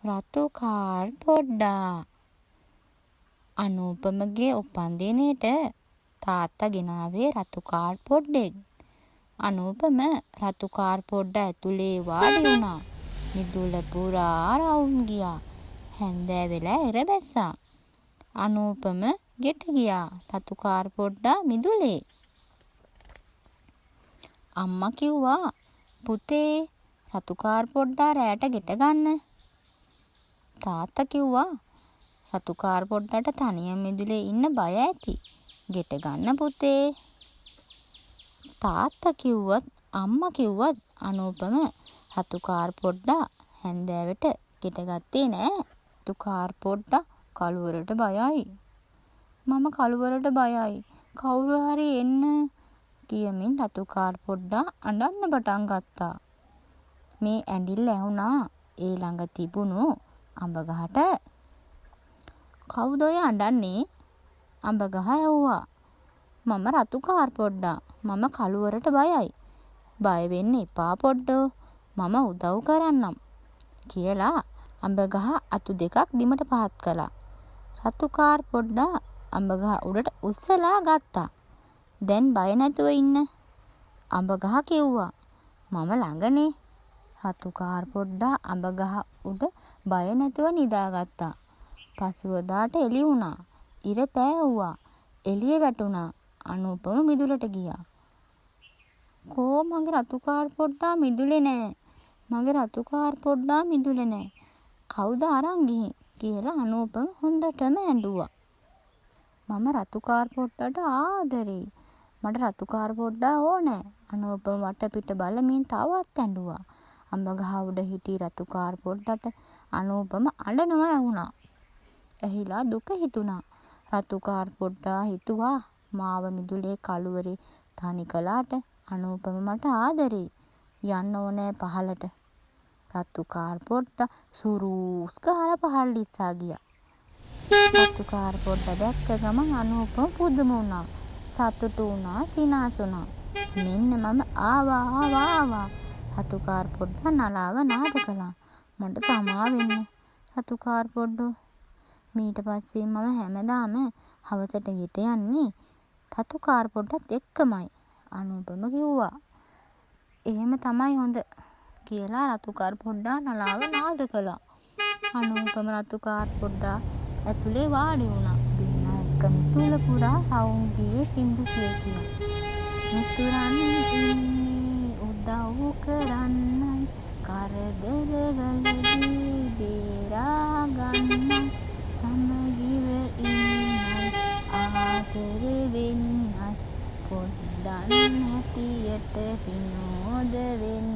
රතු කාර් පොඩ්ඩා. අනූපමගේ උපන්දිනේට තාත්තා ගෙනාවේ රතු කාර් පොඩ්ඩෙක්. අනූපම රතු කාර් පොඩ්ඩ ඇතුලේ වාඩි වුණා. මිදුල පුරා රවුම් ගියා. හැන්දෑ වෙලා එර බැස්සා. අනූපම ගෙට ගියා රතු කාර් පොඩ්ඩා මිදුලේ. අම්මා කිව්වා පුතේ රතු කාර් පොඩ්ඩා රෑට ගෙට ගන්න. තාත්තා කිව්වා රතු කාර් පොඩ්ඩට තනියම මිදුලේ ඉන්න බය ඇති. ගෙට ගන්න පුතේ. තාත්තා කිව්වත් අම්මා කිව්වත් අනූපම රතු කාර් පොඩ්ඩා හැන්දෑවට ගෙට ගත්තේ නෑ. රතු කාර් පොඩ්ඩා කළුවරට බයයි. මම කළුවරට බයයි. කවුරු හරි එන්න කියමින් රතු කාර් පොඩ්ඩා අඬන්න පටන් ගත්තා. මේ ඇඬිල්ල ඇහුණා ඒ ළඟ තිබුණු අඹ ගහට. කවුද ඔය අඬන්නේ? අඹ ගහ ඇහුවා. මම රතු කාර් පොඩ්ඩා. මම කළුවරට බයයි. බය වෙන්න එපා පොඩ්ඩෝ. මම උදව් කරන්නම් කියලා අඹ ගහ අතු දෙකක් බිමට පහත් කළා. රතු කාර් පොඩ්ඩා අඹ ගහ උඩට උස්සලා ගත්තා. දැන් බය නැතුව ඉන්න. අඹ ගහ කිව්වා. මම ළඟනේ. රතු කාර් පොඩ්ඩා අඹ ගහ උඩ බය නැතුව නිදාගත්තා. පසුවදාට එළි වුණා. ඉර පෑවුවා. එළිය වැටුණා. අනූපම මිදුලට ගියා. කෝ මගේ රතු කාර් පොඩ්ඩා මිදුලේ නෑ. මගේ රතු කාර් පොඩ්ඩා මිදුලේ නෑ. කවුද අරන් ගිහින් කියලා අනූපම හොඳටම ඇඬුවා. මම රතු කාර් පොඩ්ඩට ආදරෙයි. මට රතු කාර් පොඩ්ඩා ඕනෑ. අනූපම වටපිට බලමින් තවත් ඇඬුවා. අඹ ගහ උඩ හිටි රතු කාර් පොඩ්ඩට අනූපම අඬනවා ඇහුණා. ඇහිලා දුක හිතුණා. රතු කාර් පොඩ්ඩා හිතුවා මාව මිදුලේ කළුවරේ තනි කළාට අනූපම මට ආදරෙයි. යන්න ඕනෑ පහලට. රතු කාර් පොඩ්ඩා සුරූස් ගහලා පහළට ඉස්සා ගියා. රතු කාර් පොඩ්ඩා දැක්ක ගමන් අනූපම පුදුම වුණා. සතුටු වුණා, සිනාසුණා. මෙන්න මම ආවා. රතු කාර් පොඩ්ඩා නලාව නාද කළා. මට සමා වෙන්න රතු කාර් පොඩ්ඩෝ. ඊට පස්සේ මම හැමදාම හවසට ගෙට යන්නේ රතු කාර් පොඩ්ඩත් එක්කමයි. අනූපම කිව්වා. එහෙම තමයි හොඳ කියලා රතු කාර් පොඩ්ඩා නලාව නාද කළා. අනූපම රතු කාර් පොඩ්ඩා ඇතුලේ වාඩි වුණා. දෙන්නා එක්ක මිදුල පුරා රවුම් ගියේ සින්දු කිය. මිතුරන් ඉන්නේ උදව් කරන්නයි කරදරවලදී බේරා ගන්නයි සමගිව ඉන්නයි ආදර වෙන්නයි පොඩ්ඩන් හැටියට විනෝද වෙන්න